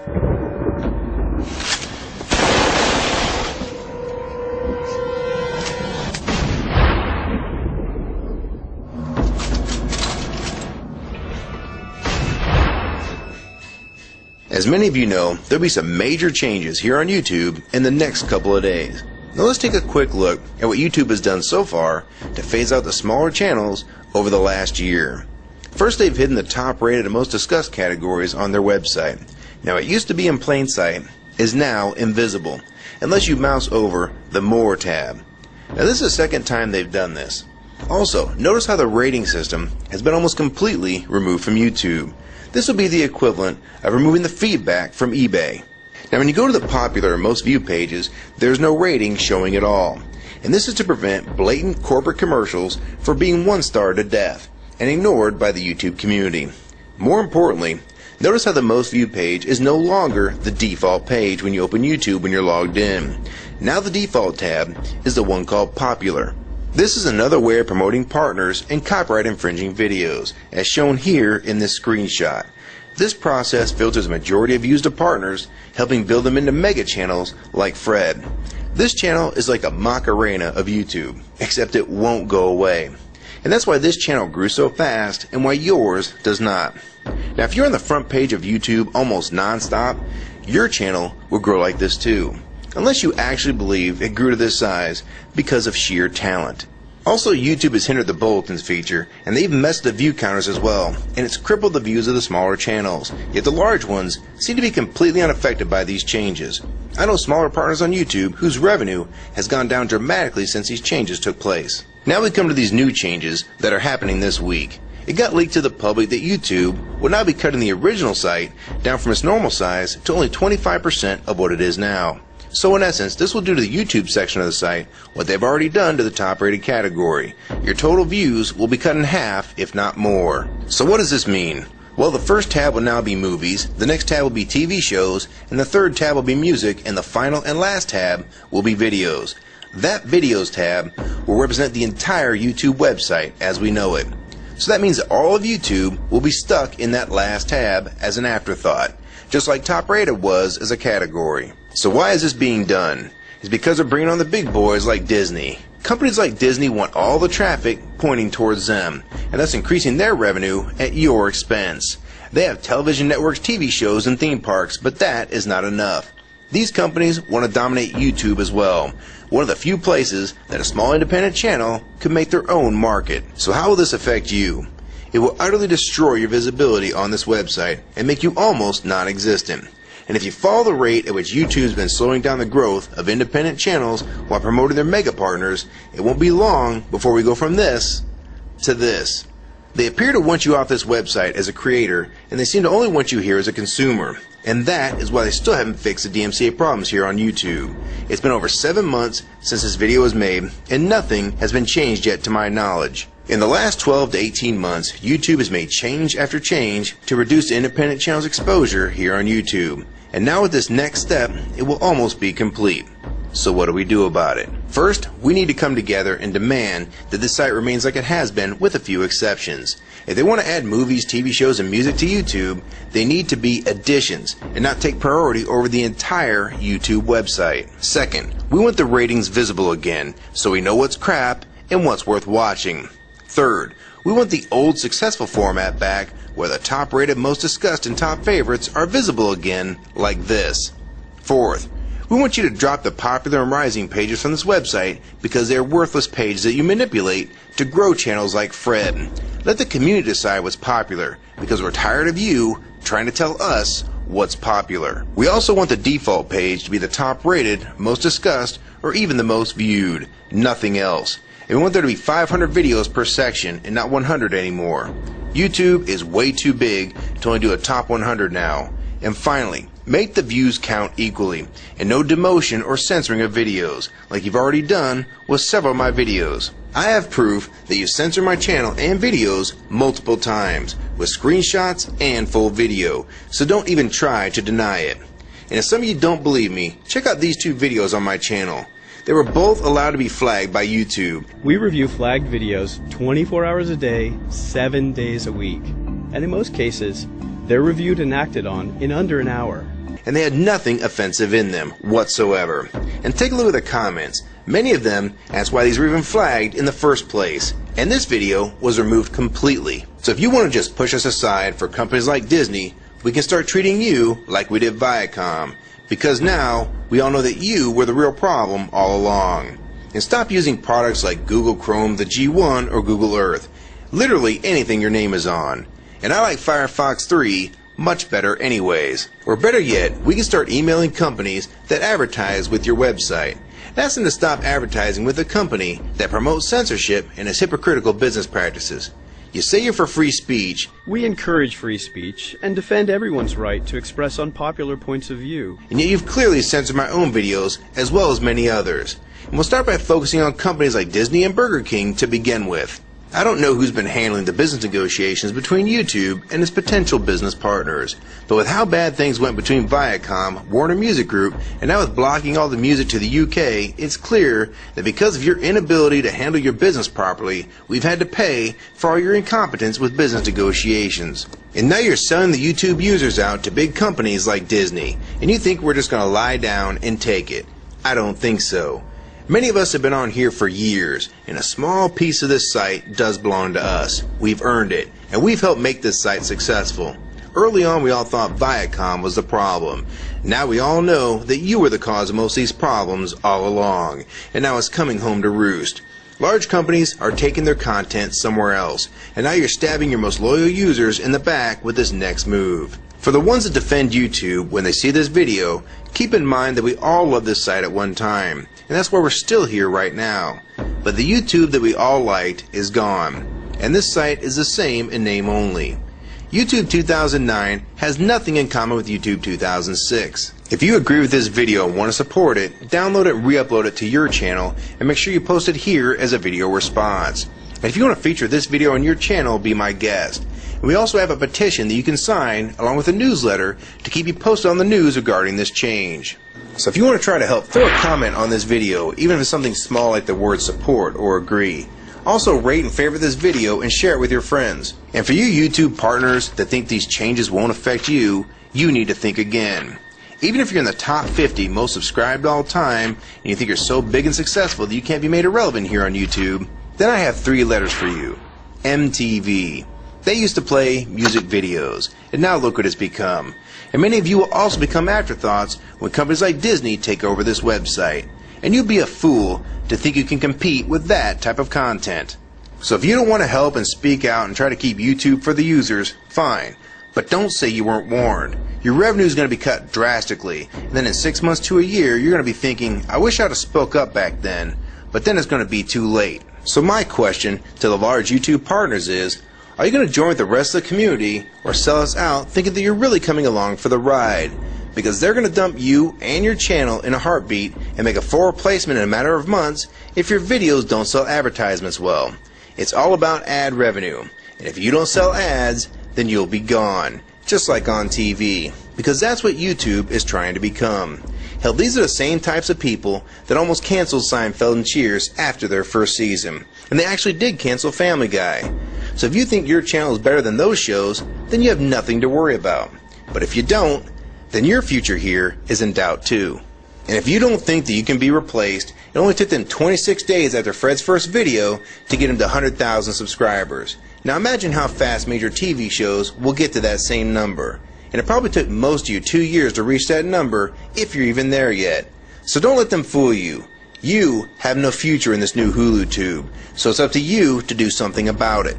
As many of you know, there'll be some major changes here on YouTube in the next couple of days. Now let's take a quick look at what YouTube has done so far to phase out the smaller channels over the last year. First, they've hidden the top rated and most discussed categories on their website. Now it used to be in plain sight, is now invisible, unless you mouse over the More tab. Now this is the second time they've done this. Also, notice how the rating system has been almost completely removed from YouTube. This will be the equivalent of removing the feedback from eBay. Now when you go to the popular and most viewed pages, there's no rating showing at all. And this is to prevent blatant corporate commercials for being one-star to death and ignored by the YouTube community. More importantly, notice how the most viewed page is no longer the default page when you open YouTube when you're logged in. Now the default tab is the one called Popular. This is another way of promoting partners and copyright infringing videos, as shown here in this screenshot. This process filters a majority of views to partners, helping build them into mega channels like Fred. This channel is like a Macarena of YouTube, except it won't go away. And that's why this channel grew so fast and why yours does not. Now if you're on the front page of YouTube almost non-stop, your channel will grow like this too. Unless you actually believe it grew to this size because of sheer talent. Also, YouTube has hindered the bulletins feature, and they've messed the view counters as well, and it's crippled the views of the smaller channels. Yet the large ones seem to be completely unaffected by these changes. I know smaller partners on YouTube whose revenue has gone down dramatically since these changes took place. Now we come to these new changes that are happening this week. It got leaked to the public that YouTube will now be cutting the original site down from its normal size to only 25% of what it is now. So in essence, this will do to the YouTube section of the site what they've already done to the top rated category. Your total views will be cut in half, if not more. So what does this mean? Well, the first tab will now be movies, the next tab will be TV shows, and the third tab will be music, and the final and last tab will be videos. That videos tab will represent the entire YouTube website as we know it. So that means that all of YouTube will be stuck in that last tab as an afterthought, just like top rated was as a category. So why is this being done? It's because they're bringing on the big boys like Disney. Companies like Disney want all the traffic pointing towards them, and thus increasing their revenue at your expense. They have television networks, TV shows, and theme parks, but that is not enough. These companies want to dominate YouTube as well, one of the few places that a small independent channel could make their own market. So how will this affect you? It will utterly destroy your visibility on this website and make you almost non-existent. And if you follow the rate at which YouTube's been slowing down the growth of independent channels while promoting their mega partners, it won't be long before we go from this to this. They appear to want you off this website as a creator, and they seem to only want you here as a consumer. And that is why they still haven't fixed the DMCA problems here on YouTube. It's been over 7 months since this video was made, and nothing has been changed yet to my knowledge. In the last 12 to 18 months, YouTube has made change after change to reduce independent channels' exposure here on YouTube. And now with this next step, it will almost be complete. So what do we do about it? First, we need to come together and demand that this site remains like it has been with a few exceptions. If they want to add movies, TV shows, and music to YouTube, they need to be additions and not take priority over the entire YouTube website. Second, we want the ratings visible again so we know what's crap and what's worth watching. Third, we want the old successful format back where the top rated, most discussed, and top favorites are visible again like this. Fourth, we want you to drop the popular and rising pages from this website because they are worthless pages that you manipulate to grow channels like Fred. Let the community decide what's popular because we're tired of you trying to tell us what's popular. We also want the default page to be the top rated, most discussed, or even the most viewed. Nothing else. And we want there to be 500 videos per section and not 100 anymore. YouTube is way too big to only do a top 100 now. And finally, make the views count equally, and no demotion or censoring of videos, like you've already done with several of my videos. I have proof that you censor my channel and videos multiple times, with screenshots and full video, so don't even try to deny it. And if some of you don't believe me, check out these two videos on my channel. They were both allowed to be flagged by YouTube. We review flagged videos 24 hours a day, 7 days a week. And in most cases, They're reviewed and acted on in under an hour. And they had nothing offensive in them whatsoever. And take a look at the comments. Many of them asked why these were even flagged in the first place. And this video was removed completely. So if you want to just push us aside for companies like Disney, we can start treating you like we did Viacom. Because now, we all know that you were the real problem all along. And stop using products like Google Chrome, the G1, or Google Earth. Literally anything your name is on. And I like Firefox 3 much better anyways. Or better yet, we can start emailing companies that advertise with your website. Ask them to stop advertising with a company that promotes censorship and has hypocritical business practices. You say you're for free speech. We encourage free speech and defend everyone's right to express unpopular points of view. And yet you've clearly censored my own videos as well as many others. And we'll start by focusing on companies like Disney and Burger King to begin with. I don't know who's been handling the business negotiations between YouTube and its potential business partners, but with how bad things went between Viacom, Warner Music Group, and now with blocking all the music to the UK, it's clear that because of your inability to handle your business properly, we've had to pay for all your incompetence with business negotiations. And now you're selling the YouTube users out to big companies like Disney, and you think we're just going to lie down and take it. I don't think so. Many of us have been on here for years, and a small piece of this site does belong to us. We've earned it, and we've helped make this site successful. Early on, we all thought Viacom was the problem. Now we all know that you were the cause of most of these problems all along, and now it's coming home to roost. Large companies are taking their content somewhere else, and now you're stabbing your most loyal users in the back with this next move. For the ones that defend YouTube when they see this video, keep in mind that we all loved this site at one time, and that's why we're still here right now. But the YouTube that we all liked is gone, and this site is the same in name only. YouTube 2009 has nothing in common with YouTube 2006. If you agree with this video and want to support it, download it and re-upload it to your channel, and make sure you post it here as a video response. And if you want to feature this video on your channel, be my guest. And we also have a petition that you can sign along with a newsletter to keep you posted on the news regarding this change. So if you want to try to help, throw a comment on this video, even if it's something small like the word support or agree. Also rate and favorite this video and share it with your friends. And for you YouTube partners that think these changes won't affect you, you need to think again. Even if you're in the top 50 most subscribed all time, and you think you're so big and successful that you can't be made irrelevant here on YouTube, then I have 3 letters for you. MTV. They used to play music videos, and now look what it's become. And many of you will also become afterthoughts when companies like Disney take over this website. And you'd be a fool to think you can compete with that type of content. So if you don't want to help and speak out and try to keep YouTube for the users, fine. But don't say you weren't warned. Your revenue is going to be cut drastically, and then in 6 months to a year, you're going to be thinking, I wish I'd have spoke up back then. But then it's going to be too late. So my question to the large YouTube partners is, are you going to join with the rest of the community or sell us out thinking that you're really coming along for the ride? Because they're going to dump you and your channel in a heartbeat and make a full replacement in a matter of months if your videos don't sell advertisements well. It's all about ad revenue. And if you don't sell ads, then you'll be gone. Just like on TV. Because that's what YouTube is trying to become. Hell, these are the same types of people that almost canceled Seinfeld and Cheers after their first season. And they actually did cancel Family Guy. So if you think your channel is better than those shows, then you have nothing to worry about. But if you don't, then your future here is in doubt too. And if you don't think that you can be replaced, it only took them 26 days after Fred's first video to get him to 100,000 subscribers. Now imagine how fast major TV shows will get to that same number. And it probably took most of you 2 years to reach that number, if you're even there yet. So don't let them fool you. You have no future in this new HuluTube, so it's up to you to do something about it.